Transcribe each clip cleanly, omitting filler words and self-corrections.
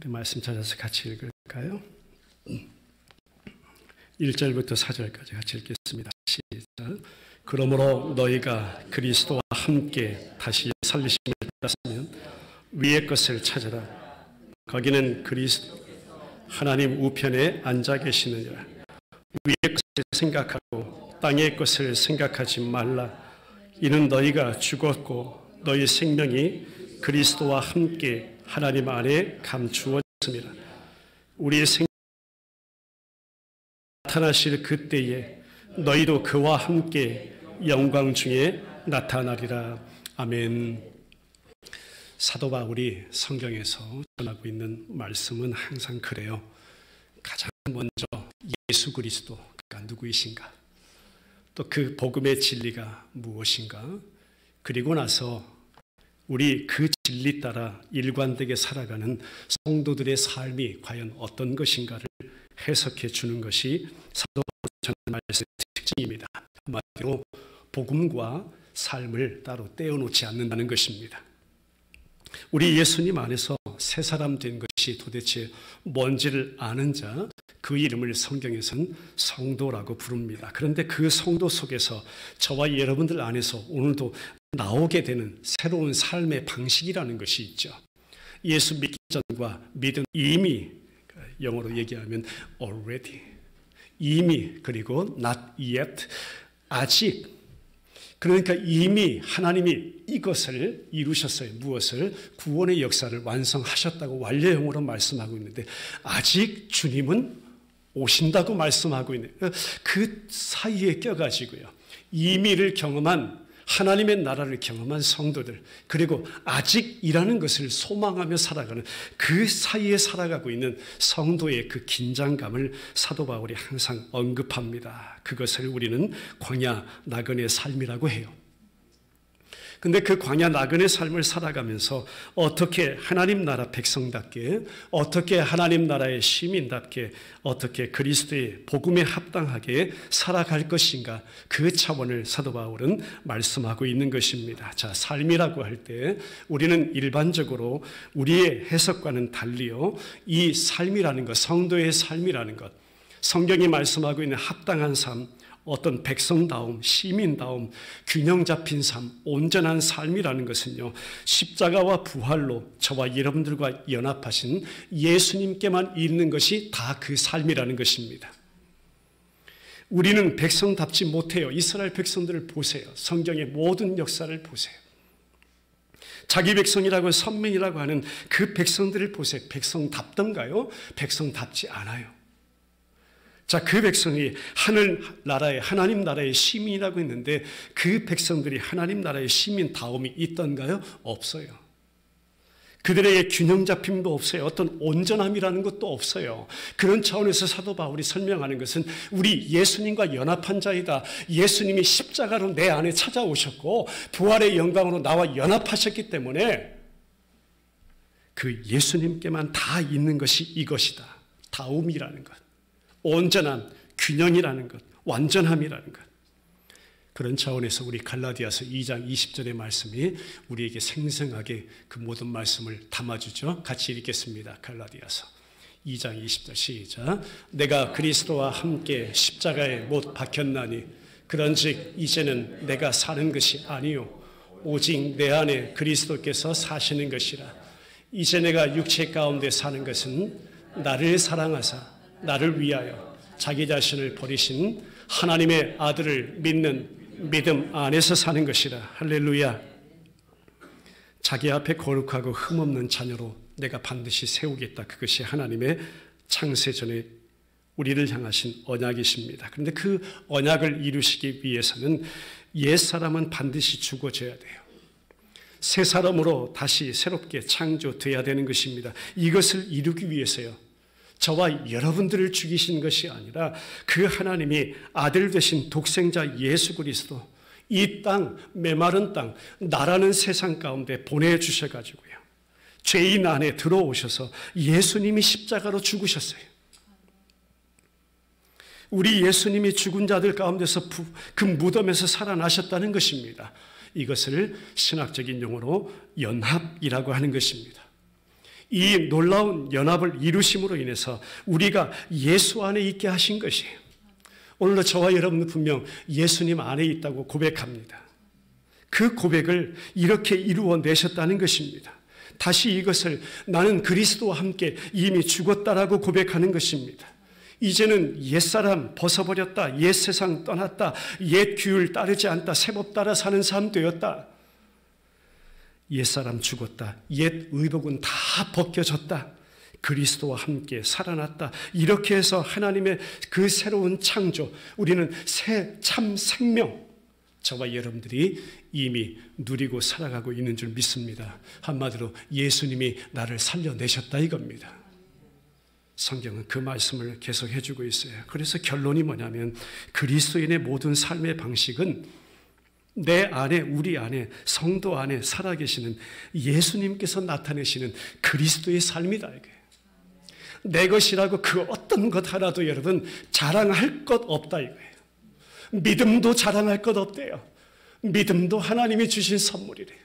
우리 말씀 찾아서 같이 읽을까요? 1절부터 4절까지 같이 읽겠습니다. 시작. 그러므로 너희가 그리스도와 함께 다시 살리심을 받았으면 위의 것을 찾아라. 거기는 그리스도 하나님 우편에 앉아 계시느니라. 위의 것을 생각하고 땅의 것을 생각하지 말라. 이는 너희가 죽었고 너희 생명이 그리스도와 함께 하나님 안에 감추어졌습니다. 우리의 생명이 나타나실 그때에 너희도 그와 함께 영광 중에 나타나리라. 아멘. 사도 바울이 성경에서 전하고 있는 말씀은 항상 그래요. 가장 먼저 예수 그리스도가 누구이신가, 또 그 복음의 진리가 무엇인가, 그리고 나서 우리 그 진리 따라 일관되게 살아가는 성도들의 삶이 과연 어떤 것인가를 해석해 주는 것이 사도 바울이 전하는 말씀의 특징입니다. 한마디로 복음과 삶을 따로 떼어놓지 않는다는 것입니다. 우리 예수님 안에서 새 사람 된 것이 도대체 뭔지를 아는 자, 그 이름을 성경에서는 성도라고 부릅니다. 그런데 그 성도 속에서 저와 여러분들 안에서 오늘도 나오게 되는 새로운 삶의 방식이라는 것이 있죠. 예수 믿기 전과 믿음, 이미, 영어로 얘기하면 already, 이미, 그리고 not yet, 아직. 그러니까 이미 하나님이 이것을 이루셨어요. 무엇을? 구원의 역사를 완성하셨다고 완료형으로 말씀하고 있는데 아직 주님은 오신다고 말씀하고 있는, 그 사이에 껴가지고요, 이미를 경험한, 하나님의 나라를 경험한 성도들, 그리고 아직이라는 것을 소망하며 살아가는 그 사이에 살아가고 있는 성도의 그 긴장감을 사도 바울이 항상 언급합니다. 그것을 우리는 광야 나그네 삶이라고 해요. 근데 그 광야 나그네 삶을 살아가면서 어떻게 하나님 나라 백성답게, 어떻게 하나님 나라의 시민답게, 어떻게 그리스도의 복음에 합당하게 살아갈 것인가, 그 차원을 사도 바울은 말씀하고 있는 것입니다. 자, 삶이라고 할 때 우리는 일반적으로 우리의 해석과는 달리요, 이 삶이라는 것, 성도의 삶이라는 것, 성경이 말씀하고 있는 합당한 삶, 어떤 백성다움, 시민다움, 균형 잡힌 삶, 온전한 삶이라는 것은요, 십자가와 부활로 저와 여러분들과 연합하신 예수님께만 있는 것이 다 그 삶이라는 것입니다. 우리는 백성답지 못해요. 이스라엘 백성들을 보세요. 성경의 모든 역사를 보세요. 자기 백성이라고 선민이라고 하는 그 백성들을 보세요. 백성답던가요? 백성답지 않아요. 자, 그 백성이 하늘나라의, 하나님 나라의 시민이라고 했는데 그 백성들이 하나님 나라의 시민다움이 있던가요? 없어요. 그들에게 균형 잡힘도 없어요. 어떤 온전함이라는 것도 없어요. 그런 차원에서 사도 바울이 설명하는 것은 우리 예수님과 연합한 자이다. 예수님이 십자가로 내 안에 찾아오셨고 부활의 영광으로 나와 연합하셨기 때문에 그 예수님께만 다 있는 것이 이것이다. 다움이라는 것. 온전함, 균형이라는 것, 완전함이라는 것. 그런 차원에서 우리 갈라디아서 2장 20절의 말씀이 우리에게 생생하게 그 모든 말씀을 담아주죠. 같이 읽겠습니다. 갈라디아서 2장 20절 시작. 내가 그리스도와 함께 십자가에 못 박혔나니 그런즉 이제는 내가 사는 것이 아니요 오직 내 안에 그리스도께서 사시는 것이라. 이제 내가 육체 가운데 사는 것은 나를 사랑하사 나를 위하여 자기 자신을 버리신 하나님의 아들을 믿는 믿음 안에서 사는 것이라. 할렐루야. 자기 앞에 거룩하고 흠없는 자녀로 내가 반드시 세우겠다. 그것이 하나님의 창세전에 우리를 향하신 언약이십니다. 그런데 그 언약을 이루시기 위해서는 옛사람은 반드시 죽어져야 돼요. 새 사람으로 다시 새롭게 창조돼야 되는 것입니다. 이것을 이루기 위해서요, 저와 여러분들을 죽이신 것이 아니라 그 하나님이 아들 되신 독생자 예수 그리스도 이 땅, 메마른 땅, 나라는 세상 가운데 보내주셔가지고요, 죄인 안에 들어오셔서 예수님이 십자가로 죽으셨어요. 우리 예수님이 죽은 자들 가운데서 그 무덤에서 살아나셨다는 것입니다. 이것을 신학적인 용어로 연합이라고 하는 것입니다. 이 놀라운 연합을 이루심으로 인해서 우리가 예수 안에 있게 하신 것이에요. 오늘도 저와 여러분은 분명 예수님 안에 있다고 고백합니다. 그 고백을 이렇게 이루어내셨다는 것입니다. 다시 이것을 나는 그리스도와 함께 이미 죽었다라고 고백하는 것입니다. 이제는 옛사람 벗어버렸다. 옛 세상 떠났다. 옛 규율 따르지 않다. 세법 따라 사는 삶 되었다. 옛사람 죽었다. 옛 의복은 다 벗겨졌다. 그리스도와 함께 살아났다. 이렇게 해서 하나님의 그 새로운 창조, 우리는 새 참 생명, 저와 여러분들이 이미 누리고 살아가고 있는 줄 믿습니다. 한마디로 예수님이 나를 살려내셨다 이겁니다. 성경은 그 말씀을 계속 해주고 있어요. 그래서 결론이 뭐냐면 그리스도인의 모든 삶의 방식은 내 안에, 우리 안에, 성도 안에 살아계시는 예수님께서 나타내시는 그리스도의 삶이다 이거예요. 내 것이라고 그 어떤 것 하나도 여러분 자랑할 것 없다 이거예요. 믿음도 자랑할 것 없대요. 믿음도 하나님이 주신 선물이래요.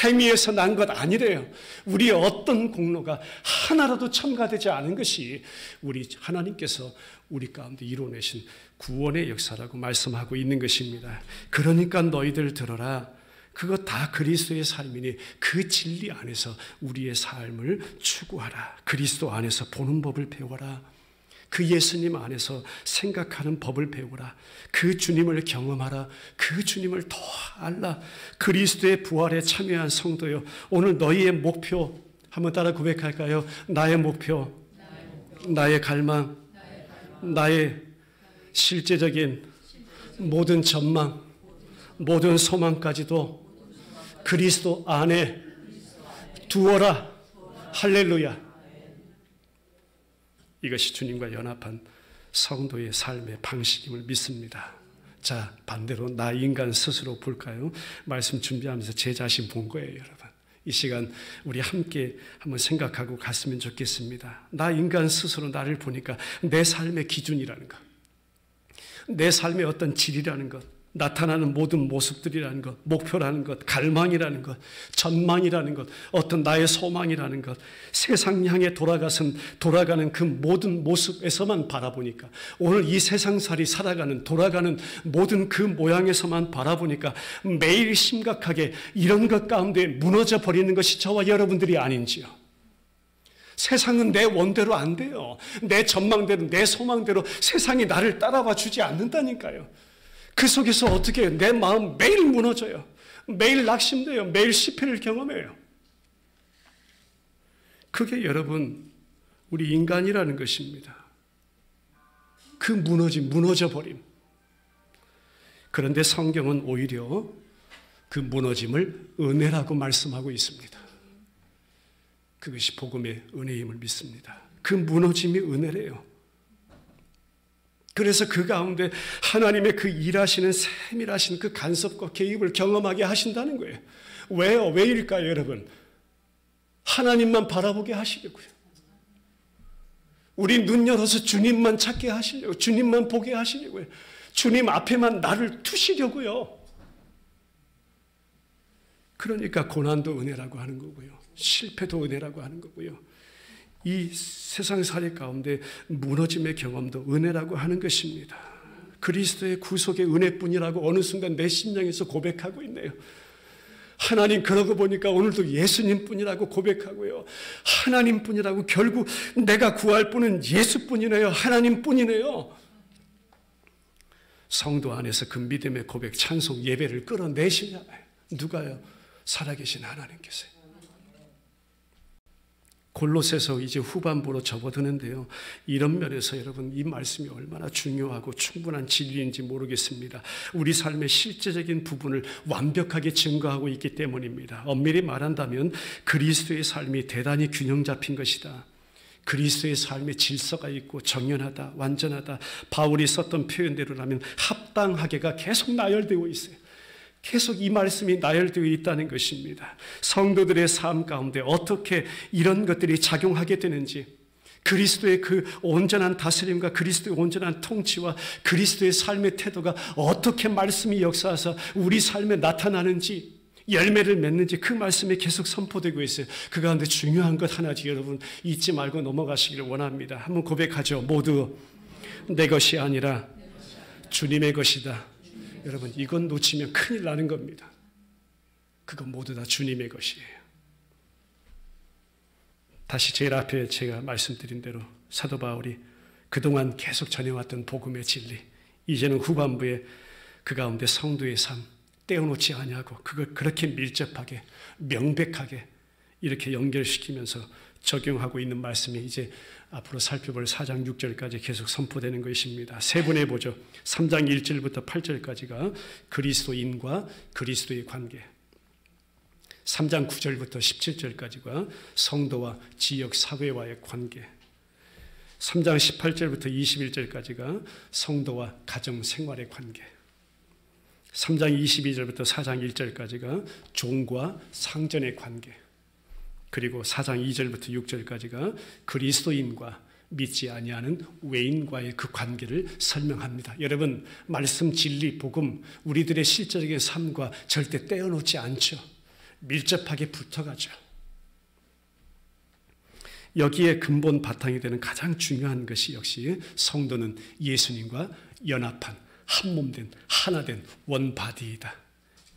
행위에서 난 것 아니래요. 우리의 어떤 공로가 하나라도 첨가되지 않은 것이 우리 하나님께서 우리 가운데 이루어내신 구원의 역사라고 말씀하고 있는 것입니다. 그러니까 너희들 들어라. 그거 다 그리스도의 삶이니 그 진리 안에서 우리의 삶을 추구하라. 그리스도 안에서 보는 법을 배워라. 그 예수님 안에서 생각하는 법을 배우라. 그 주님을 경험하라. 그 주님을 더 알라. 그리스도의 부활에 참여한 성도요, 오늘 너희의 목표 한번 따라 고백할까요? 나의 목표, 나의 갈망, 나의 실제적인 모든 전망, 모든 소망까지도 그리스도 안에 두어라. 할렐루야. 이것이 주님과 연합한 성도의 삶의 방식임을 믿습니다. 자, 반대로 나 인간 스스로 볼까요? 말씀 준비하면서 제 자신 본 거예요, 여러분. 이 시간 우리 함께 한번 생각하고 갔으면 좋겠습니다. 나 인간 스스로 나를 보니까 내 삶의 기준이라는 것, 내 삶의 어떤 질이라는 것, 나타나는 모든 모습들이라는 것, 목표라는 것, 갈망이라는 것, 전망이라는 것, 어떤 나의 소망이라는 것, 세상 향해 돌아가는 그 모든 모습에서만 바라보니까, 오늘 이 세상살이 돌아가는 모든 그 모양에서만 바라보니까 매일 심각하게 이런 것 가운데 무너져 버리는 것이 저와 여러분들이 아닌지요. 세상은 내 원대로 안 돼요. 내 전망대로, 내 소망대로 세상이 나를 따라와 주지 않는다니까요. 그 속에서 어떻게 해요? 내 마음 매일 무너져요. 매일 낙심돼요. 매일 실패를 경험해요. 그게 여러분 우리 인간이라는 것입니다. 그 무너져버림. 그런데 성경은 오히려 그 무너짐을 은혜라고 말씀하고 있습니다. 그것이 복음의 은혜임을 믿습니다. 그 무너짐이 은혜래요. 그래서 그 가운데 하나님의 그 일하시는 세밀하신 그 간섭과 개입을 경험하게 하신다는 거예요. 왜요? 왜일까요, 여러분? 하나님만 바라보게 하시려고요. 우리 눈 열어서 주님만 찾게 하시려고, 주님만 보게 하시려고요. 주님 앞에만 나를 두시려고요. 그러니까 고난도 은혜라고 하는 거고요. 실패도 은혜라고 하는 거고요. 이 세상살이 가운데 무너짐의 경험도 은혜라고 하는 것입니다. 그리스도의 구속의 은혜뿐이라고 어느 순간 내 심령에서 고백하고 있네요. 하나님, 그러고 보니까 오늘도 예수님뿐이라고 고백하고요. 하나님뿐이라고, 결국 내가 구할 분은 예수뿐이네요. 하나님뿐이네요. 성도 안에서 그 믿음의 고백, 찬송, 예배를 끌어내시잖아요. 누가요? 살아계신 하나님께서요. 골로새서 이제 후반부로 접어드는데요. 이런 면에서 여러분 이 말씀이 얼마나 중요하고 충분한 진리인지 모르겠습니다. 우리 삶의 실제적인 부분을 완벽하게 증거하고 있기 때문입니다. 엄밀히 말한다면 그리스도의 삶이 대단히 균형 잡힌 것이다. 그리스도의 삶에 질서가 있고 정연하다, 완전하다. 바울이 썼던 표현대로라면 합당하게가 계속 나열되고 있어요. 계속 이 말씀이 나열되어 있다는 것입니다. 성도들의 삶 가운데 어떻게 이런 것들이 작용하게 되는지, 그리스도의 그 온전한 다스림과 그리스도의 온전한 통치와 그리스도의 삶의 태도가 어떻게 말씀이 역사해서 우리 삶에 나타나는지, 열매를 맺는지 그 말씀이 계속 선포되고 있어요. 그 가운데 중요한 것 하나지 여러분 잊지 말고 넘어가시기를 원합니다. 한번 고백하죠. 모두 내 것이 아니라 주님의 것이다. 여러분 이건 놓치면 큰일 나는 겁니다. 그건 모두 다 주님의 것이에요. 다시 제일 앞에 제가 말씀드린 대로 사도 바울이 그동안 계속 전해왔던 복음의 진리, 이제는 후반부에 그 가운데 성도의 삶 떼어놓지 아니하고 그걸 그렇게 밀접하게 명백하게 이렇게 연결시키면서 적용하고 있는 말씀이 이제 앞으로 살펴볼 4장 6절까지 계속 선포되는 것입니다. 세분해 보죠. 3장 1절부터 8절까지가 그리스도인과 그리스도의 관계, 3장 9절부터 17절까지가 성도와 지역 사회와의 관계, 3장 18절부터 21절까지가 성도와 가정 생활의 관계, 3장 22절부터 4장 1절까지가 종과 상전의 관계, 그리고 4장 2절부터 6절까지가 그리스도인과 믿지 아니하는 외인과의 그 관계를 설명합니다. 여러분 말씀, 진리, 복음 우리들의 실제적인 삶과 절대 떼어놓지 않죠. 밀접하게 붙어가죠. 여기에 근본 바탕이 되는 가장 중요한 것이 역시 성도는 예수님과 연합한 한몸된 하나된 원바디이다.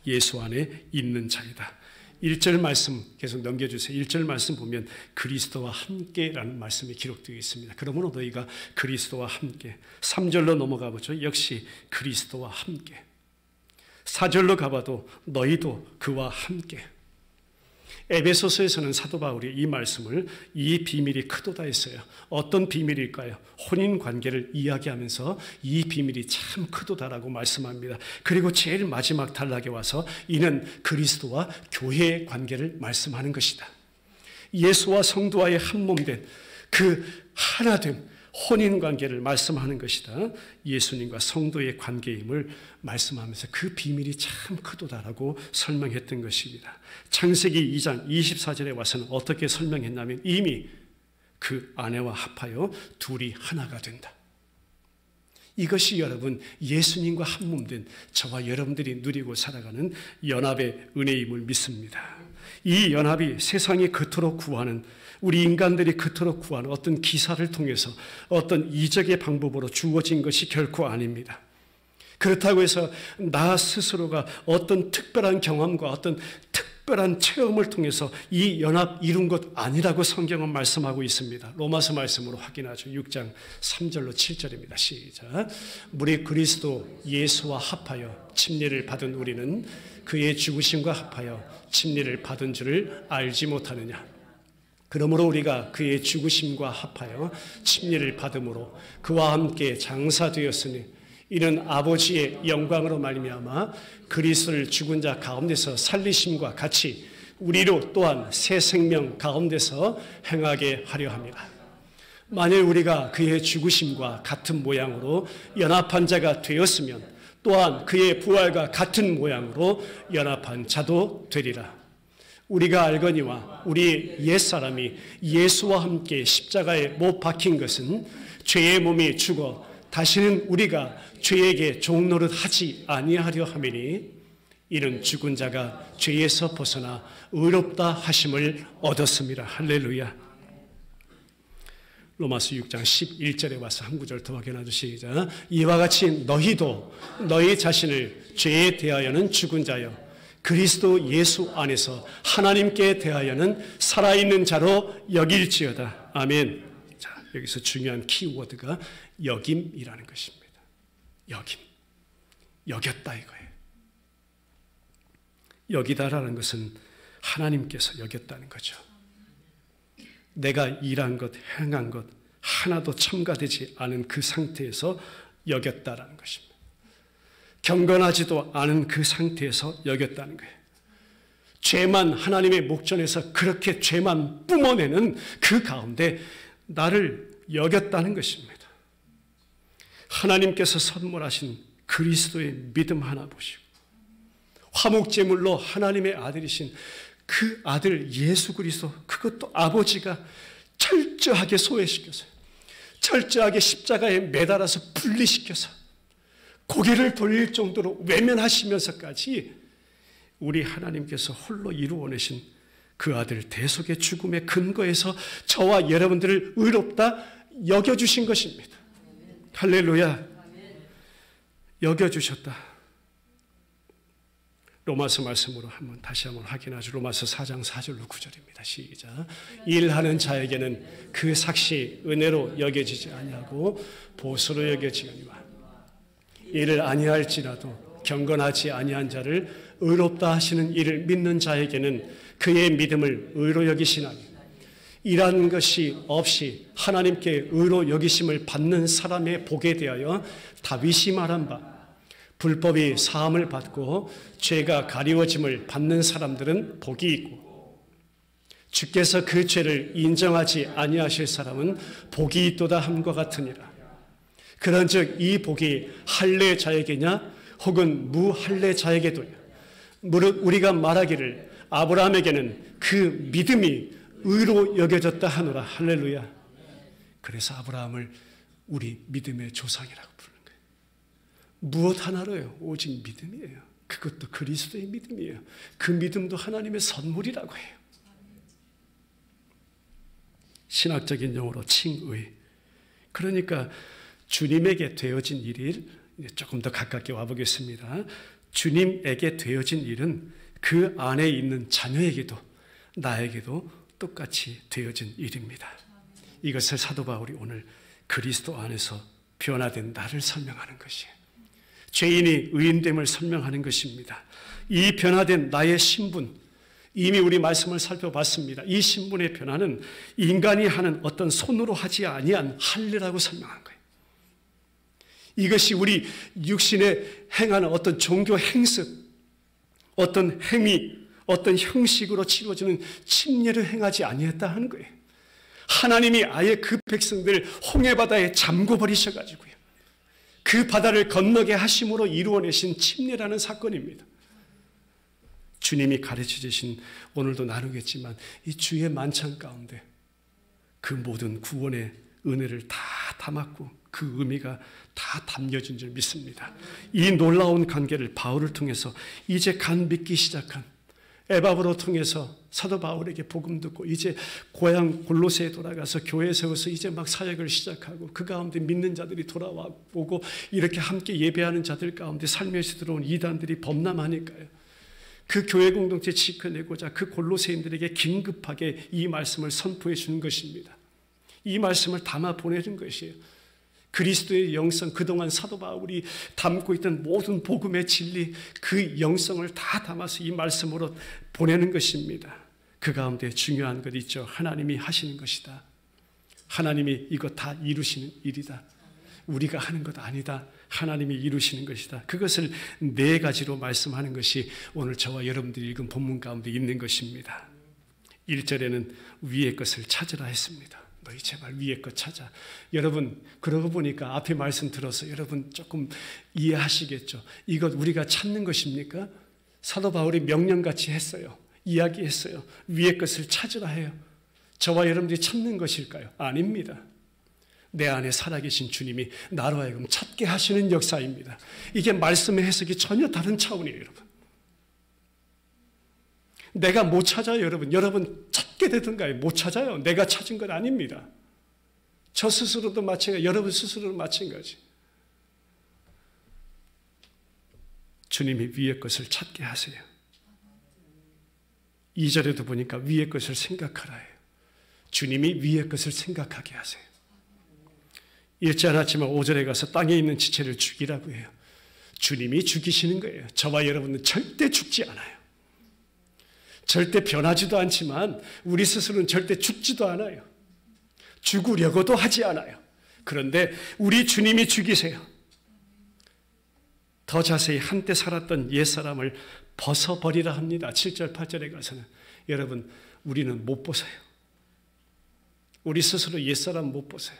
예수 안에 있는 자이다. 1절 말씀 계속 넘겨주세요. 1절 말씀 보면 그리스도와 함께라는 말씀이 기록되어 있습니다. 그러므로 너희가 그리스도와 함께. 3절로 넘어가 보죠. 역시 그리스도와 함께. 4절로 가봐도 너희도 그와 함께. 에베소서에서는 사도 바울이 이 말씀을 이 비밀이 크도다 했어요. 어떤 비밀일까요? 혼인관계를 이야기하면서 이 비밀이 참 크도다라고 말씀합니다. 그리고 제일 마지막 단락에 와서 이는 그리스도와 교회의 관계를 말씀하는 것이다. 예수와 성도와의 한몸된 그 하나됨, 혼인관계를 말씀하는 것이다. 예수님과 성도의 관계임을 말씀하면서 그 비밀이 참 크도다라고 설명했던 것입니다. 창세기 2장 24절에 와서는 어떻게 설명했냐면 이미 그 아내와 합하여 둘이 하나가 된다. 이것이 여러분 예수님과 한몸된 저와 여러분들이 누리고 살아가는 연합의 은혜임을 믿습니다. 이 연합이 세상이 그토록 구하는, 우리 인간들이 그토록 구하는 어떤 기사를 통해서 어떤 이적의 방법으로 주어진 것이 결코 아닙니다. 그렇다고 해서 나 스스로가 어떤 특별한 경험과 어떤 특별한 체험을 통해서 이 연합 이룬 것 아니라고 성경은 말씀하고 있습니다. 로마서 말씀으로 확인하죠. 6장 3절로 7절입니다. 시작. 무리 그리스도 예수와 합하여 침례를 받은 우리는 그의 죽으심과 합하여 침례를 받은 줄을 알지 못하느냐. 그러므로 우리가 그의 죽으심과 합하여 침례를 받음으로 그와 함께 장사되었으니 이는 아버지의 영광으로 말미암아 그리스도를 죽은 자 가운데서 살리심과 같이 우리로 또한 새 생명 가운데서 행하게 하려 합니다. 만일 우리가 그의 죽으심과 같은 모양으로 연합한 자가 되었으면 또한 그의 부활과 같은 모양으로 연합한 자도 되리라. 우리가 알거니와 우리 옛사람이 예수와 함께 십자가에 못 박힌 것은 죄의 몸이 죽어 다시는 우리가 죄에게 종노릇 하지 아니하려 함이니 이는 죽은 자가 죄에서 벗어나 의롭다 하심을 얻었습니다. 할렐루야. 로마서 6장 11절에 와서 한 구절 더 확인해 주시죠. 이와 같이 너희도 너희 자신을 죄에 대하여는 죽은 자여 그리스도 예수 안에서 하나님께 대하여는 살아있는 자로 여길지어다. 아멘. 자, 여기서 중요한 키워드가 여김이라는 것입니다. 여김. 여겼다 이거예요. 여기다라는 것은 하나님께서 여겼다는 거죠. 내가 일한 것, 행한 것 하나도 첨가되지 않은 그 상태에서 여겼다라는 것입니다. 경건하지도 않은 그 상태에서 여겼다는 거예요. 죄만 하나님의 목전에서 그렇게 죄만 뿜어내는 그 가운데 나를 여겼다는 것입니다. 하나님께서 선물하신 그리스도의 믿음 하나 보시고 화목제물로 하나님의 아들이신 그 아들 예수 그리스도, 그것도 아버지가 철저하게 소외시켜서 철저하게 십자가에 매달아서 분리시켜서 고개를 돌릴 정도로 외면하시면서까지 우리 하나님께서 홀로 이루어내신 그 아들 대속의 죽음의 근거에서 저와 여러분들을 의롭다 여겨주신 것입니다. 할렐루야. 여겨주셨다. 로마서 말씀으로 다시 한번 확인하죠. 로마서 4장 4절로 9절입니다. 시작. 일하는 자에게는 그 삭시 은혜로 여겨지지 아니하고 보수로 여겨지거니와 이를 아니할지라도 경건하지 아니한 자를 의롭다 하시는 이를 믿는 자에게는 그의 믿음을 의로 여기시나니 이라는 것이 없이 하나님께 의로 여기심을 받는 사람의 복에 대하여 다윗이 말한 바 불법이 사함을 받고 죄가 가리워짐을 받는 사람들은 복이 있고 주께서 그 죄를 인정하지 아니하실 사람은 복이 있도다 함과 같으니라. 그런즉 이 복이 할례자에게냐 혹은 무할례자에게도냐 무릇 우리가 말하기를 아브라함에게는 그 믿음이 의로 여겨졌다 하노라. 할렐루야. 그래서 아브라함을 우리 믿음의 조상이라고 부르는 거예요. 무엇 하나로요? 오직 믿음이에요. 그것도 그리스도의 믿음이에요. 그 믿음도 하나님의 선물이라고 해요. 신학적인 용어로 칭의. 그러니까 주님에게 되어진 일을 조금 더 가깝게 와보겠습니다. 주님에게 되어진 일은 그 안에 있는 자녀에게도 나에게도 똑같이 되어진 일입니다. 이것을 사도 바울이 오늘 그리스도 안에서 변화된 나를 설명하는 것이에요. 죄인이 의인됨을 설명하는 것입니다. 이 변화된 나의 신분, 이미 우리 말씀을 살펴봤습니다. 이 신분의 변화는 인간이 하는 어떤 손으로 하지 아니한 할례라고 설명한 거예요. 이것이 우리 육신에 행하는 어떤 종교 행습, 어떤 행위, 어떤 형식으로 치러지는 침례를 행하지 아니했다 하는 거예요. 하나님이 아예 그 백성들을 홍해바다에 잠궈버리셔가지고요. 그 바다를 건너게 하심으로 이루어내신 침례라는 사건입니다. 주님이 가르쳐 주신 오늘도 나누겠지만 이 주의 만찬 가운데 그 모든 구원의 은혜를 다 담았고 그 의미가 다 담겨진 줄 믿습니다. 이 놀라운 관계를 바울을 통해서 이제 간 믿기 시작한 에바브로 통해서 사도 바울에게 복음 듣고 이제 고향 골로새에 돌아가서 교회 세워서 이제 막 사역을 시작하고 그 가운데 믿는 자들이 돌아와 오고 이렇게 함께 예배하는 자들 가운데 살며시 들어온 이단들이 범람하니까요. 그 교회 공동체 지켜내고자 그 골로새인들에게 긴급하게 이 말씀을 선포해 주는 것입니다. 이 말씀을 담아 보내는 것이에요. 그리스도의 영성, 그동안 사도 바울이 담고 있던 모든 복음의 진리, 그 영성을 다 담아서 이 말씀으로 보내는 것입니다. 그 가운데 중요한 것 있죠. 하나님이 하시는 것이다. 하나님이 이거 다 이루시는 일이다. 우리가 하는 것 아니다. 하나님이 이루시는 것이다. 그것을 네 가지로 말씀하는 것이 오늘 저와 여러분들이 읽은 본문 가운데 있는 것입니다. 1절에는 위의 것을 찾으라 했습니다. 너희 제발 위의 것 찾아. 여러분 그러고 보니까 앞에 말씀 들어서 여러분 조금 이해하시겠죠. 이것 우리가 찾는 것입니까? 사도 바울이 명령같이 했어요. 이야기했어요. 위의 것을 찾으라 해요. 저와 여러분들이 찾는 것일까요? 아닙니다. 내 안에 살아계신 주님이 나로 하여금 찾게 하시는 역사입니다. 이게 말씀의 해석이 전혀 다른 차원이에요, 여러분. 내가 못 찾아요, 여러분. 여러분 찾게 되든가요? 못 찾아요. 내가 찾은 건 아닙니다. 저 스스로도 마찬가지, 여러분 스스로도 마찬가지. 주님이 위의 것을 찾게 하세요. 2절에도 보니까 위의 것을 생각하라 해요. 주님이 위의 것을 생각하게 하세요. 읽지 않았지만 5절에 가서 땅에 있는 지체를 죽이라고 해요. 주님이 죽이시는 거예요. 저와 여러분은 절대 죽지 않아요. 절대 변하지도 않지만 우리 스스로는 절대 죽지도 않아요. 죽으려고도 하지 않아요. 그런데 우리 주님이 죽이세요. 더 자세히 한때 살았던 옛사람을 벗어버리라 합니다. 7절 8절에 가서는 여러분 우리는 못 벗어요. 우리 스스로 옛사람 못 벗어요.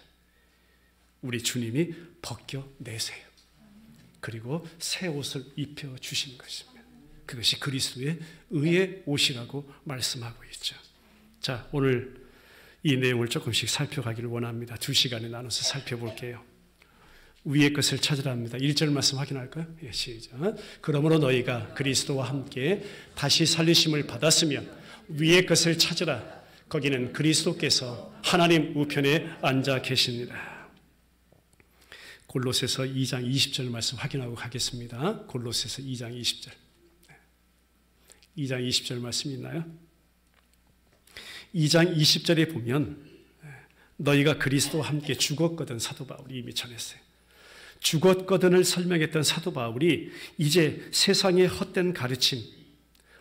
우리 주님이 벗겨내세요. 그리고 새 옷을 입혀주시는 것입니다. 그것이 그리스도의 의의 옷이라고 말씀하고 있죠. 자, 오늘 이 내용을 조금씩 살펴가기를 원합니다. 2시간에 나눠서 살펴볼게요. 위의 것을 찾으라 합니다. 1절 말씀 확인할까요? 예, 시작. 그러므로 너희가 그리스도와 함께 다시 살리심을 받았으면 위의 것을 찾으라. 거기는 그리스도께서 하나님 우편에 앉아 계십니다. 골로새서 2장 20절 말씀 확인하고 가겠습니다. 골로새서 2장 20절. 2장 20절 말씀이 있나요? 2장 20절에 보면 너희가 그리스도와 함께 죽었거든, 사도 바울이 이미 전했어요. 죽었거든을 설명했던 사도 바울이 이제 세상의 헛된 가르침,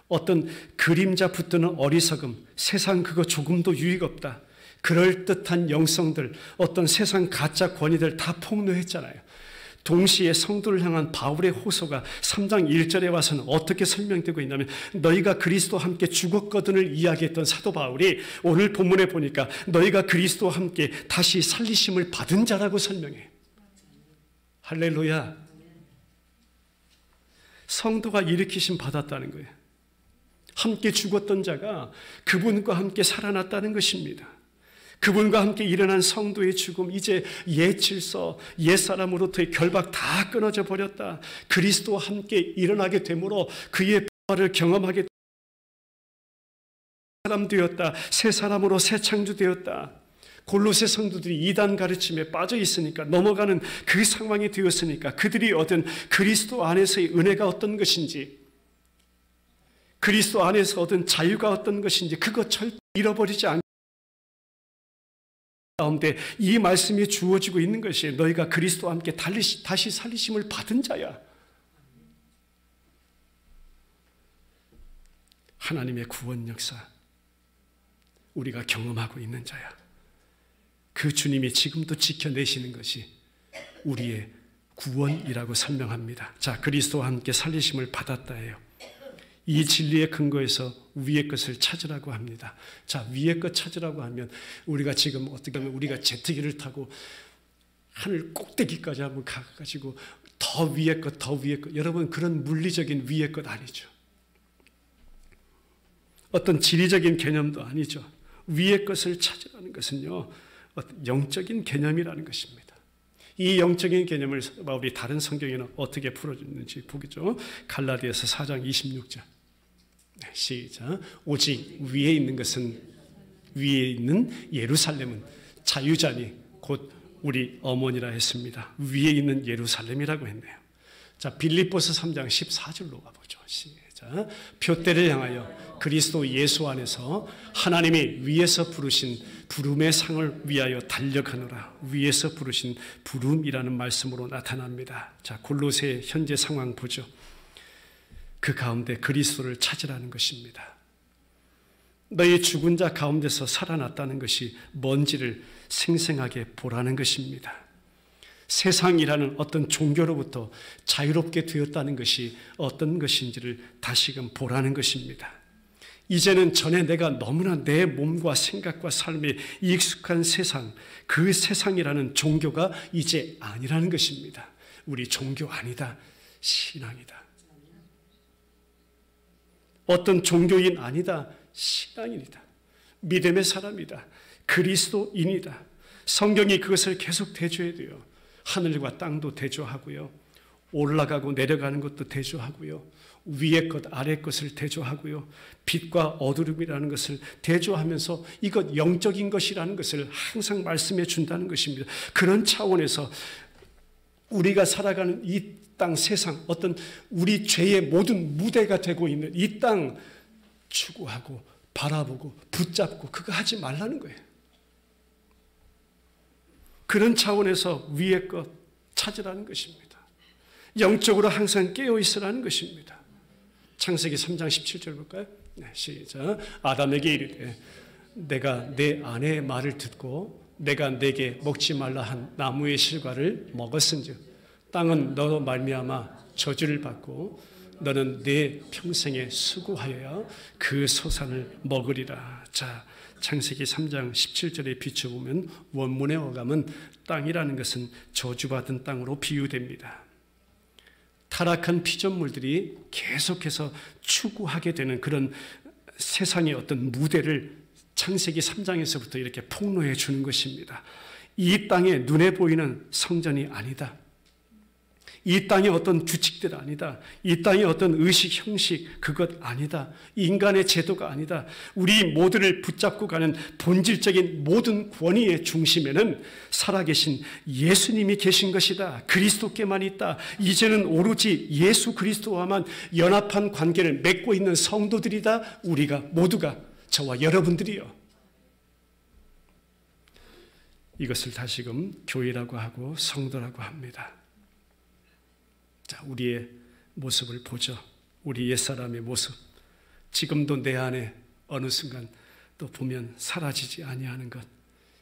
어떤 그림자 붙드는 어리석음, 세상 그거 조금도 유익 없다, 그럴듯한 영성들, 어떤 세상 가짜 권위들 다 폭로했잖아요. 동시에 성도를 향한 바울의 호소가 3장 1절에 와서는 어떻게 설명되고 있냐면 너희가 그리스도와 함께 죽었거든을 이야기했던 사도 바울이 오늘 본문에 보니까 너희가 그리스도와 함께 다시 살리심을 받은 자라고 설명해. 할렐루야. 성도가 일으키심 받았다는 거예요. 함께 죽었던 자가 그분과 함께 살아났다는 것입니다. 그분과 함께 일어난 성도의 죽음, 이제 옛 질서, 옛 사람으로부터의 결박 다 끊어져 버렸다. 그리스도와 함께 일어나게 되므로 그의 부활을 경험하게 사람 되었다. 새 사람으로 새 창조 되었다. 골로새 성도들이 이단 가르침에 빠져 있으니까, 넘어가는 그 상황이 되었으니까 그들이 얻은 그리스도 안에서의 은혜가 어떤 것인지, 그리스도 안에서 얻은 자유가 어떤 것인지 그것 절대 잃어버리지 않고 가운데 이 말씀이 주어지고 있는 것이 너희가 그리스도와 함께 다시 살리심을 받은 자야. 하나님의 구원 역사 우리가 경험하고 있는 자야. 그 주님이 지금도 지켜내시는 것이 우리의 구원이라고 설명합니다. 자, 그리스도와 함께 살리심을 받았다예요. 이 진리의 근거에서 위의 것을 찾으라고 합니다. 자, 위의 것 찾으라고 하면 우리가 지금 어떻게 하면 우리가 제트기를 타고 하늘 꼭대기까지 한번 가가지고 더 위의 것, 더 위의 것. 여러분, 그런 물리적인 위의 것 아니죠. 어떤 지리적인 개념도 아니죠. 위의 것을 찾으라는 것은요, 어떤 영적인 개념이라는 것입니다. 이 영적인 개념을 바울이 다른 성경에는 어떻게 풀어줬는지 보겠죠. 갈라디아서 4장 26절. 시작. 오직 위에 있는 것은, 위에 있는 예루살렘은 자유자니 곧 우리 어머니라 했습니다. 위에 있는 예루살렘이라고 했네요. 자, 빌립보서 3장 14절로 가보죠. 시작. 표대를 향하여 그리스도 예수 안에서 하나님이 위에서 부르신 부름의 상을 위하여 달려가노라. 위에서 부르신 부름이라는 말씀으로 나타납니다. 자, 골로새 현재 상황 보죠. 그 가운데 그리스도를 찾으라는 것입니다. 너희 죽은 자 가운데서 살아났다는 것이 뭔지를 생생하게 보라는 것입니다. 세상이라는 어떤 종교로부터 자유롭게 되었다는 것이 어떤 것인지를 다시금 보라는 것입니다. 이제는 전에 내가 너무나 내 몸과 생각과 삶에 익숙한 세상, 그 세상이라는 종교가 이제 아니라는 것입니다. 우리 종교 아니다, 신앙이다. 어떤 종교인 아니다, 신앙인이다. 믿음의 사람이다. 그리스도인이다. 성경이 그것을 계속 대조해야 돼요. 하늘과 땅도 대조하고요. 올라가고 내려가는 것도 대조하고요. 위의 것, 아래 것을 대조하고요. 빛과 어두움이라는 것을 대조하면서 이것 영적인 것이라는 것을 항상 말씀해 준다는 것입니다. 그런 차원에서 우리가 살아가는 이 땅, 세상, 어떤 우리 죄의 모든 무대가 되고 있는 이 땅 추구하고 바라보고 붙잡고 그거 하지 말라는 거예요. 그런 차원에서 위의 것 찾으라는 것입니다. 영적으로 항상 깨어 있으라는 것입니다. 창세기 3장 17절 볼까요? 네, 시작. 아담에게 이르되 내가 내 아내의 말을 듣고 내가 내게 먹지 말라 한 나무의 실과를 먹었은즉 땅은 너로 말미암아 저주를 받고 너는 내 평생에 수고하여야 그 소산을 먹으리라. 자, 창세기 3장 17절에 비춰보면 원문의 어감은 땅이라는 것은 저주받은 땅으로 비유됩니다. 타락한 피조물들이 계속해서 추구하게 되는 그런 세상의 어떤 무대를 창세기 3장에서부터 이렇게 폭로해 주는 것입니다. 이 땅에 눈에 보이는 성전이 아니다. 이 땅의 어떤 규칙들 아니다. 이 땅의 어떤 의식, 형식, 그것 아니다. 인간의 제도가 아니다. 우리 모두를 붙잡고 가는 본질적인 모든 권위의 중심에는 살아계신 예수님이 계신 것이다. 그리스도께만 있다. 이제는 오로지 예수 그리스도와만 연합한 관계를 맺고 있는 성도들이다. 우리가 모두가, 저와 여러분들이요. 이것을 다시금 교회라고 하고 성도라고 합니다. 자, 우리의 모습을 보죠. 우리 옛사람의 모습. 지금도 내 안에 어느 순간 또 보면 사라지지 아니하는 것.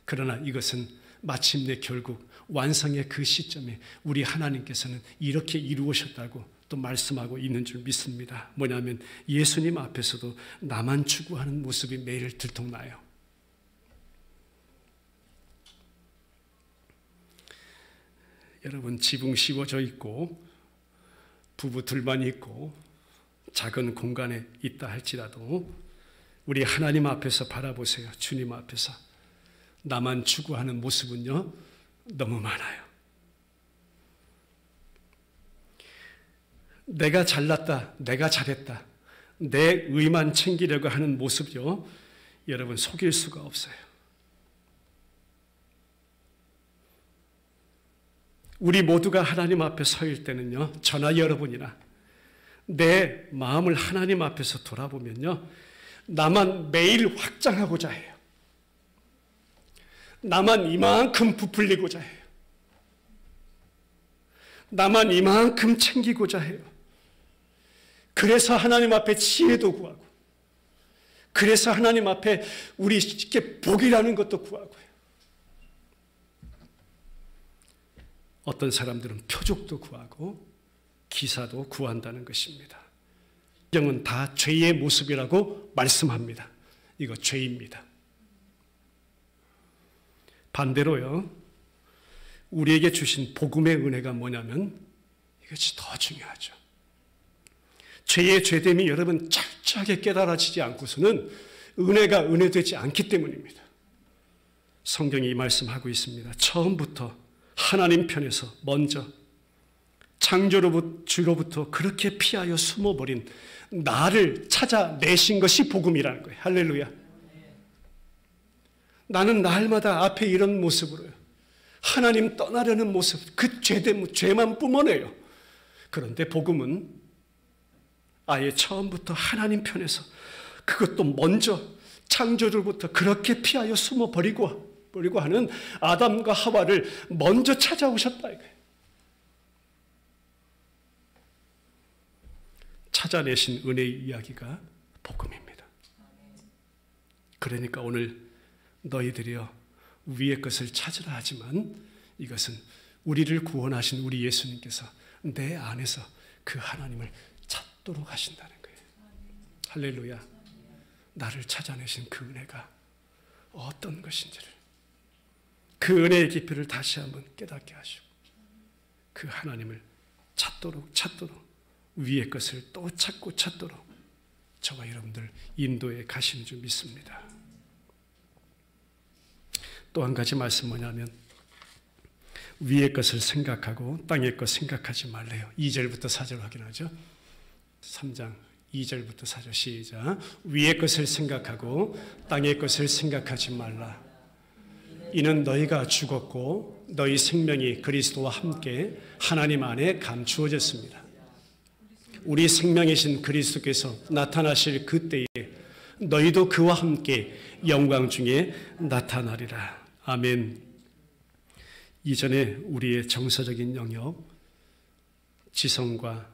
그러나 이것은 마침내 결국 완성의 그 시점에 우리 하나님께서는 이렇게 이루으셨다고 또 말씀하고 있는 줄 믿습니다. 뭐냐면 예수님 앞에서도 나만 추구하는 모습이 매일 들통나요. 여러분, 지붕 씌워져 있고 부부 둘만 있고 작은 공간에 있다 할지라도 우리 하나님 앞에서 바라보세요. 주님 앞에서 나만 추구하는 모습은요, 너무 많아요. 내가 잘났다, 내가 잘했다, 내 의만 챙기려고 하는 모습이요, 여러분 속일 수가 없어요. 우리 모두가 하나님 앞에 서일 때는요, 저나 여러분이나 내 마음을 하나님 앞에서 돌아보면요, 나만 매일 확장하고자 해요. 나만 이만큼 부풀리고자 해요. 나만 이만큼 챙기고자 해요. 그래서 하나님 앞에 지혜도 구하고, 그래서 하나님 앞에 우리께 복이라는 것도 구하고 해요. 어떤 사람들은 표적도 구하고 기사도 구한다는 것입니다. 성경은 다 죄의 모습이라고 말씀합니다. 이거 죄입니다. 반대로요, 우리에게 주신 복음의 은혜가 뭐냐면 이것이 더 중요하죠. 죄의 죄됨이 여러분 철저하게 깨달아지지 않고서는 은혜가 은혜되지 않기 때문입니다. 성경이 이 말씀하고 있습니다. 처음부터 하나님 편에서 먼저 창조주로부터 그렇게 피하여 숨어버린 나를 찾아내신 것이 복음이라는 거예요. 할렐루야. 나는 날마다 앞에 이런 모습으로요, 하나님 떠나려는 모습, 그 죄만 뿜어내요. 그런데 복음은 아예 처음부터 하나님 편에서, 그것도 먼저 창조주로부터 그렇게 피하여 숨어버리고 하는 아담과 하와를 먼저 찾아오셨다 이거예요. 찾아내신 은혜의 이야기가 복음입니다. 그러니까 오늘 너희들이여 위의 것을 찾으라 하지만 이것은 우리를 구원하신 우리 예수님께서 내 안에서 그 하나님을 찾도록 하신다는 거예요. 할렐루야. 나를 찾아내신 그 은혜가 어떤 것인지를, 그 은혜의 깊이를 다시 한번 깨닫게 하시고 그 하나님을 찾도록 위의 것을 또 찾도록 저와 여러분들 인도에 가시는 줄 믿습니다. 또 한 가지 말씀 뭐냐면 위의 것을 생각하고 땅의 것 생각하지 말래요. 2절부터 4절 확인하죠. 3장 2절부터 4절 시작. 위의 것을 생각하고 땅의 것을 생각하지 말라. 이는 너희가 죽었고 너희 생명이 그리스도와 함께 하나님 안에 감추어졌습니다. 우리 생명이신 그리스도께서 나타나실 그때에 너희도 그와 함께 영광 중에 나타나리라. 아멘. 이전에 우리의 정서적인 영역, 지성과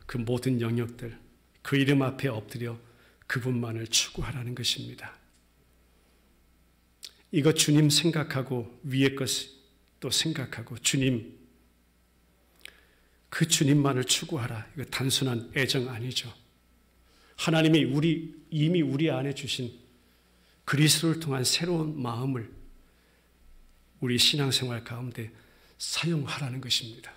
그 모든 영역들, 그 이름 앞에 엎드려 그분만을 추구하라는 것입니다. 이거 주님 생각하고 위의 것도 생각하고 주님, 그 주님만을 추구하라. 이거 단순한 애정 아니죠. 하나님이 이미 우리 안에 주신 그리스도를 통한 새로운 마음을 우리 신앙생활 가운데 사용하라는 것입니다.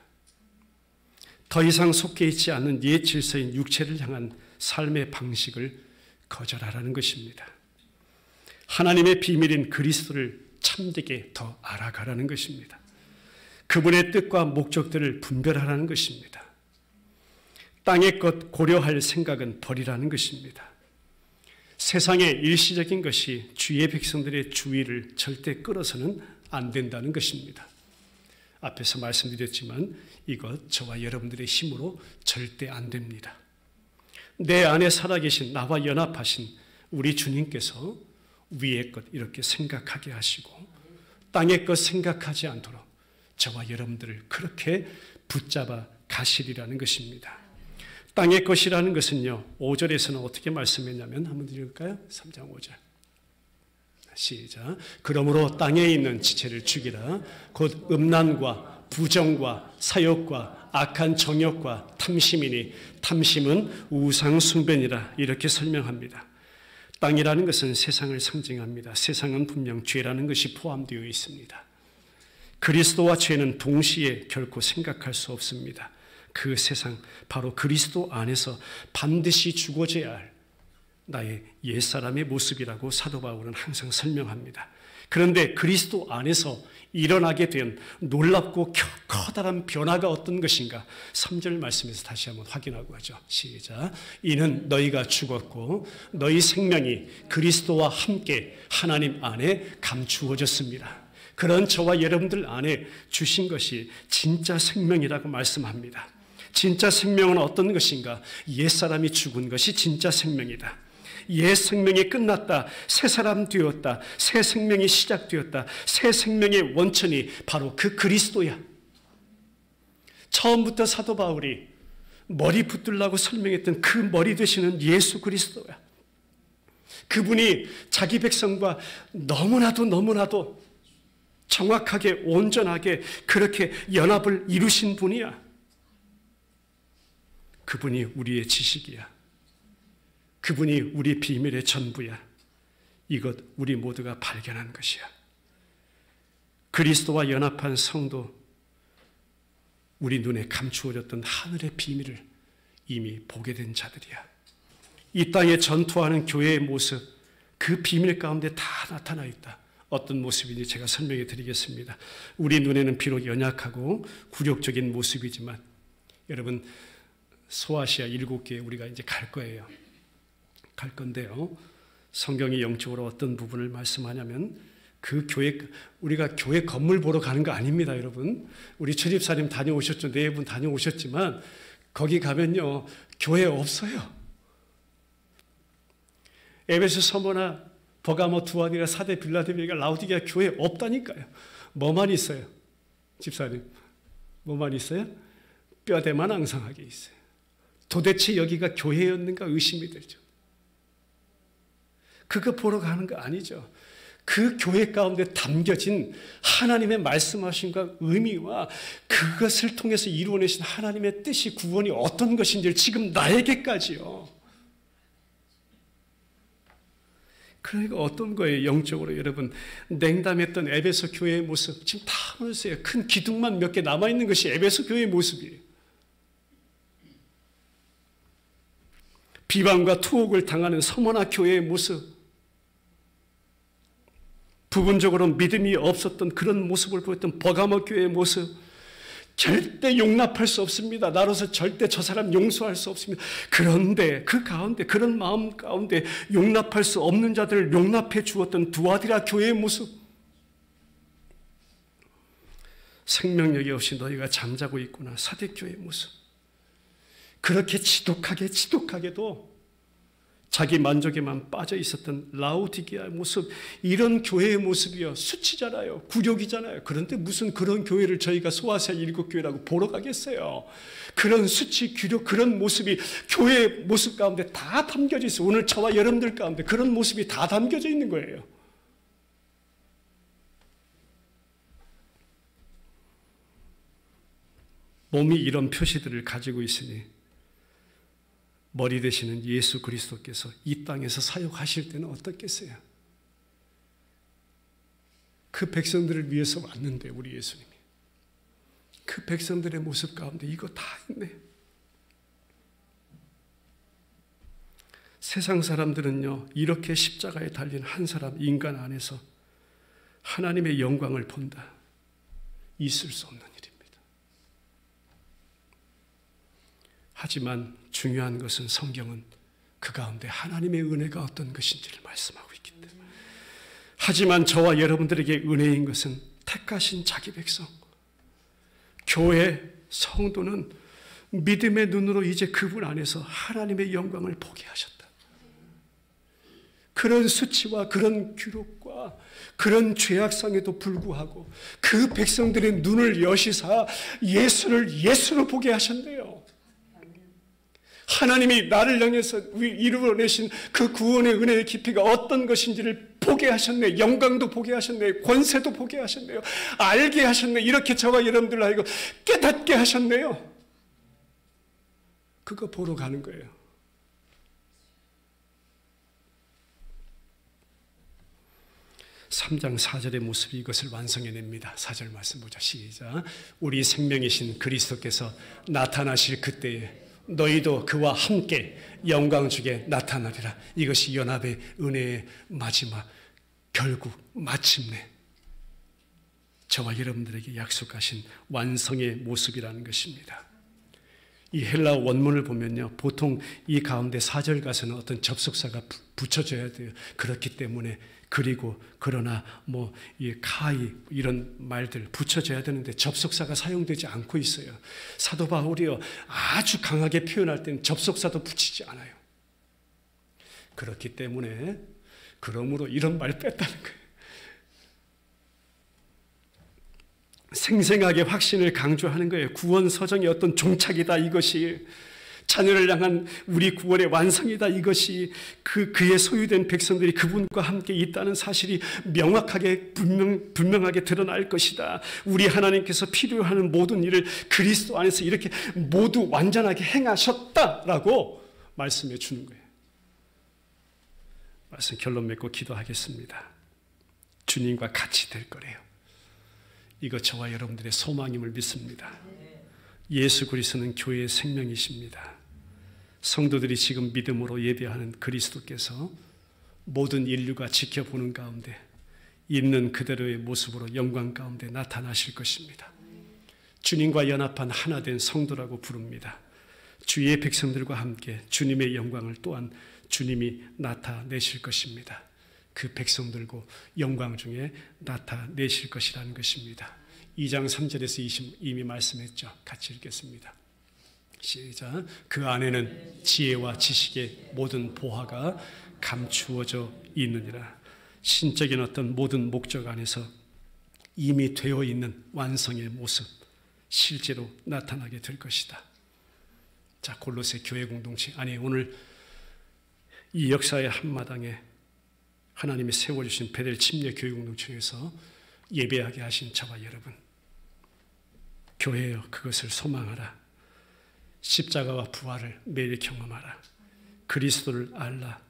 더 이상 속해 있지 않는 옛 질서인 육체를 향한 삶의 방식을 거절하라는 것입니다. 하나님의 비밀인 그리스도를 참되게 더 알아가라는 것입니다. 그분의 뜻과 목적들을 분별하라는 것입니다. 땅의 것 고려할 생각은 버리라는 것입니다. 세상의 일시적인 것이 주의 백성들의 주의를 절대 끌어서는 안 된다는 것입니다. 앞에서 말씀드렸지만 이것 저와 여러분들의 힘으로 절대 안 됩니다. 내 안에 살아계신 나와 연합하신 우리 주님께서 위의 것 이렇게 생각하게 하시고 땅의 것 생각하지 않도록 저와 여러분들을 그렇게 붙잡아 가시리라는 것입니다. 땅의 것이라는 것은요, 5절에서는 어떻게 말씀했냐면 한번 읽을까요? 3장 5절. 시작. 그러므로 땅에 있는 지체를 죽이라. 곧 음란과 부정과 사욕과 악한 정욕과 탐심이니 탐심은 우상 숭배니라. 이렇게 설명합니다. 땅이라는 것은 세상을 상징합니다. 세상은 분명 죄라는 것이 포함되어 있습니다. 그리스도와 죄는 동시에 결코 생각할 수 없습니다. 그 세상, 바로 그리스도 안에서 반드시 죽어져야 할 나의 옛사람의 모습이라고 사도 바울은 항상 설명합니다. 그런데 그리스도 안에서 일어나게 된 놀랍고 커다란 변화가 어떤 것인가? 3절 말씀에서 다시 한번 확인하고 하죠. 시작. 이는 너희가 죽었고 너희 생명이 그리스도와 함께 하나님 안에 감추어졌습니다. 그런 저와 여러분들 안에 주신 것이 진짜 생명이라고 말씀합니다. 진짜 생명은 어떤 것인가? 옛사람이 죽은 것이 진짜 생명이다. 옛 생명이 끝났다. 새 사람 되었다. 새 생명이 시작되었다. 새 생명의 원천이 바로 그 그리스도야. 처음부터 사도 바울이 머리 붙들라고 설명했던 그 머리 되시는 예수 그리스도야. 그분이 자기 백성과 너무나도 정확하게 온전하게 그렇게 연합을 이루신 분이야. 그분이 우리의 지식이야. 그분이 우리 비밀의 전부야. 이것 우리 모두가 발견한 것이야. 그리스도와 연합한 성도, 우리 눈에 감추어졌던 하늘의 비밀을 이미 보게 된 자들이야. 이 땅에 전투하는 교회의 모습, 그 비밀 가운데 다 나타나 있다. 어떤 모습인지 제가 설명해 드리겠습니다. 우리 눈에는 비록 연약하고 굴욕적인 모습이지만 여러분, 소아시아 7개에 우리가 이제 갈 거예요. 갈 건데요. 성경이 영적으로 어떤 부분을 말씀하냐면 그 교회, 우리가 교회 건물 보러 가는 거 아닙니다, 여러분. 우리 주집사님 다녀오셨죠. 4분 다녀오셨지만 거기 가면요, 교회 없어요. 에베소, 서머나, 버가모, 두아디라, 사대, 빌라델비아, 라우디게아 교회 없다니까요. 뭐만 있어요? 집사님, 뭐만 있어요? 뼈대만 앙상하게 있어요. 도대체 여기가 교회였는가 의심이 들죠. 그거 보러 가는 거 아니죠. 그 교회 가운데 담겨진 하나님의 말씀하심과 의미와 그것을 통해서 이루어내신 하나님의 뜻이, 구원이 어떤 것인지를 지금 나에게까지요. 그러니까 어떤 거예요? 영적으로 여러분, 냉담했던 에베소 교회의 모습 지금 다 보세요. 큰 기둥만 몇 개 남아있는 것이 에베소 교회의 모습이에요. 비방과 투옥을 당하는 서머나 교회의 모습, 부분적으로 믿음이 없었던 그런 모습을 보였던 버가모 교회의 모습, 절대 용납할 수 없습니다. 나로서 절대 저 사람 용서할 수 없습니다. 그런데 그 가운데, 그런 마음 가운데 용납할 수 없는 자들을 용납해 주었던 두아디라 교회의 모습, 생명력이 없이 너희가 잠자고 있구나, 사대교회의 모습. 그렇게 지독하게도 자기 만족에만 빠져 있었던 라우디게아의 모습, 이런 교회의 모습이요, 수치잖아요, 굴욕이잖아요. 그런데 무슨 그런 교회를 저희가 소아시아 7교회라고 보러 가겠어요. 그런 수치, 굴욕, 그런 모습이 교회의 모습 가운데 다 담겨져 있어요. 오늘 저와 여러분들 가운데 그런 모습이 다 담겨져 있는 거예요. 몸이 이런 표시들을 가지고 있으니 머리 되시는 예수 그리스도께서 이 땅에서 사역하실 때는 어떻겠어요? 그 백성들을 위해서 왔는데, 우리 예수님이 그 백성들의 모습 가운데 이거 다 있네. 세상 사람들은요, 이렇게 십자가에 달린 한 사람, 인간 안에서 하나님의 영광을 본다. 있을 수 없는 일입니다. 하지만 중요한 것은 성경은 그 가운데 하나님의 은혜가 어떤 것인지를 말씀하고 있기 때문에, 하지만 저와 여러분들에게 은혜인 것은 택하신 자기 백성, 교회 성도는 믿음의 눈으로 이제 그분 안에서 하나님의 영광을 보게 하셨다. 그런 수치와 그런 기록과 그런 죄악성에도 불구하고 그 백성들의 눈을 여시사 예수를 예수로 보게 하셨네요. 하나님이 나를 향해서 이루어내신 그 구원의 은혜의 깊이가 어떤 것인지를 보게 하셨네. 영광도 보게 하셨네. 권세도 보게 하셨네요. 알게 하셨네. 이렇게 저와 여러분들 하여금 깨닫게 하셨네요. 그거 보러 가는 거예요. (3장 4절의) 모습이 이것을 완성해냅니다. 4절 말씀 보자. 시작. 우리 생명이신 그리스도께서 나타나실 그때에 너희도 그와 함께 영광 중에 나타나리라. 이것이 연합의 은혜의 마지막, 결국 마침내 저와 여러분들에게 약속하신 완성의 모습이라는 것입니다. 이 헬라 원문을 보면요, 보통 이 가운데 4절 가서는 어떤 접속사가 붙여져야 돼요. 그렇기 때문에 그리고, 그러나, 이 카이 이런 말들 붙여져야 되는데 접속사가 사용되지 않고 있어요. 사도 바울이요, 아주 강하게 표현할 때는 접속사도 붙이지 않아요. 그렇기 때문에, 그러므로 이런 말 뺐다는 거예요. 생생하게 확신을 강조하는 거예요. 구원 서정의 어떤 종착이다, 이것이. 자녀를 향한 우리 구원의 완성이다, 이것이. 그의 소유된 백성들이 그분과 함께 있다는 사실이 명확하게 분명하게 드러날 것이다. 우리 하나님께서 필요한 모든 일을 그리스도 안에서 이렇게 모두 완전하게 행하셨다라고 말씀해 주는 거예요. 말씀 결론 맺고 기도하겠습니다. 주님과 같이 될 거래요. 이거 저와 여러분들의 소망임을 믿습니다. 예수 그리스도는 교회의 생명이십니다. 성도들이 지금 믿음으로 예배하는 그리스도께서 모든 인류가 지켜보는 가운데 있는 그대로의 모습으로 영광 가운데 나타나실 것입니다. 주님과 연합한 하나 된 성도라고 부릅니다. 주의 백성들과 함께 주님의 영광을 또한 주님이 나타내실 것입니다. 그 백성들고 영광 중에 나타내실 것이라는 것입니다. 2장 3절에서 이미 말씀했죠. 같이 읽겠습니다. 시작. 그 안에는 지혜와 지식의 모든 보화가 감추어져 있느니라. 신적인 어떤 모든 목적 안에서 이미 되어 있는 완성의 모습, 실제로 나타나게 될 것이다. 자, 골로새 교회 공동체, 아니 오늘 이 역사의 한마당에 하나님이 세워주신 베델 침례 교회 공동체에서 예배하게 하신 저와 여러분, 교회여 그것을 소망하라. 십자가와 부활을 매일 경험하라. 그리스도를 알라.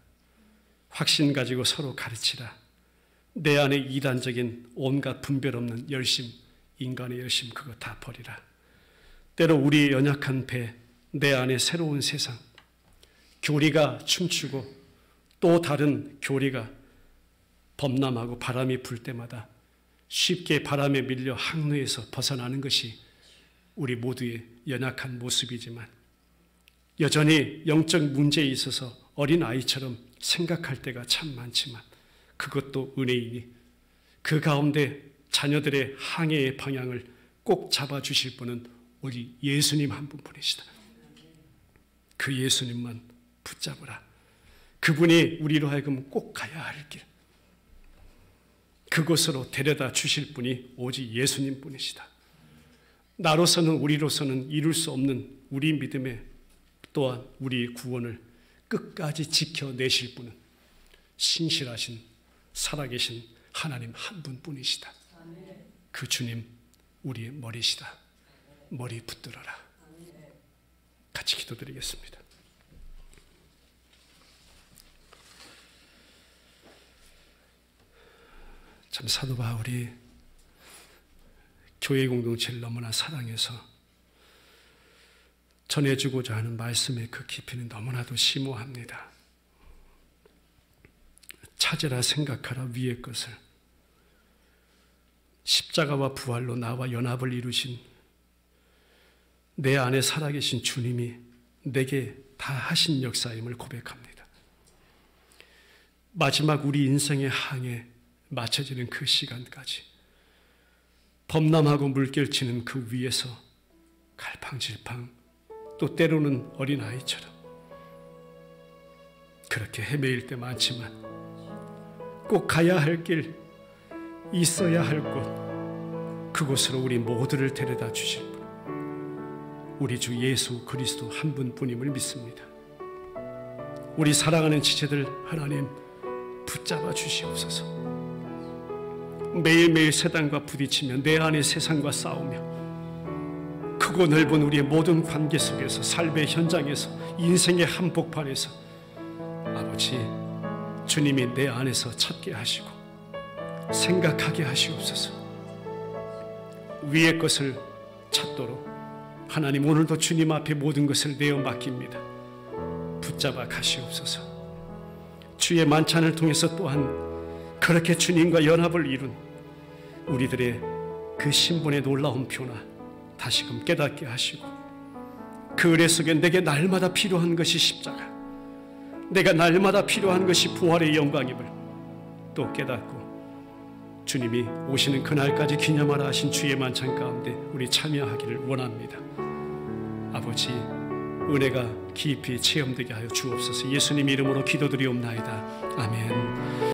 확신 가지고 서로 가르치라. 내 안에 이단적인 온갖 분별 없는 열심, 인간의 열심, 그거 다 버리라. 때로 우리의 연약한 배, 내 안에 새로운 세상, 교리가 춤추고 또 다른 교리가 범람하고 바람이 불 때마다 쉽게 바람에 밀려 항로에서 벗어나는 것이 우리 모두의 연약한 모습이지만, 여전히 영적 문제에 있어서 어린아이처럼 생각할 때가 참 많지만 그것도 은혜이니 그 가운데 자녀들의 항해의 방향을 꼭 잡아주실 분은 우리 예수님 한 분뿐이시다. 그 예수님만 붙잡으라. 그분이 우리로 하여금 꼭 가야 할 길, 그곳으로 데려다 주실 분이 오직 예수님 뿐이시다. 나로서는, 우리로서는 이룰 수 없는 우리 믿음의 또한 우리 구원을 끝까지 지켜내실 분은 신실하신 살아계신 하나님 한 분뿐이시다. 그 주님 우리의 머리시다. 머리 붙들어라. 같이 기도드리겠습니다. 참 사도 바울이 교회 공동체를 너무나 사랑해서 전해주고자 하는 말씀의 그 깊이는 너무나도 심오합니다. 찾으라 생각하라 위의 것을, 십자가와 부활로 나와 연합을 이루신 내 안에 살아계신 주님이 내게 다 하신 역사임을 고백합니다. 마지막 우리 인생의 항에 맞춰지는 그 시간까지 범람하고 물결치는 그 위에서 갈팡질팡 또 때로는 어린아이처럼 그렇게 헤매일 때 많지만 꼭 가야 할 길, 있어야 할 곳, 그곳으로 우리 모두를 데려다 주실 분, 우리 주 예수 그리스도 한 분뿐임을 믿습니다. 우리 사랑하는 지체들 하나님 붙잡아 주시옵소서. 매일매일 세상과 부딪히며 내 안의 세상과 싸우며 크고 넓은 우리의 모든 관계 속에서 삶의 현장에서 인생의 한복판에서 아버지 주님이 내 안에서 찾게 하시고 생각하게 하시옵소서. 위의 것을 찾도록 하나님 오늘도 주님 앞에 모든 것을 내어 맡깁니다. 붙잡아 가시옵소서. 주의 만찬을 통해서 또한 그렇게 주님과 연합을 이룬 우리들의 그 신분의 놀라운 변화 다시금 깨닫게 하시고 그 은혜 속에 내게 날마다 필요한 것이 십자가, 내가 날마다 필요한 것이 부활의 영광임을 또 깨닫고 주님이 오시는 그날까지 기념하라 하신 주의 만찬 가운데 우리 참여하기를 원합니다. 아버지 은혜가 깊이 체험되게 하여 주옵소서. 예수님 이름으로 기도드리옵나이다. 아멘.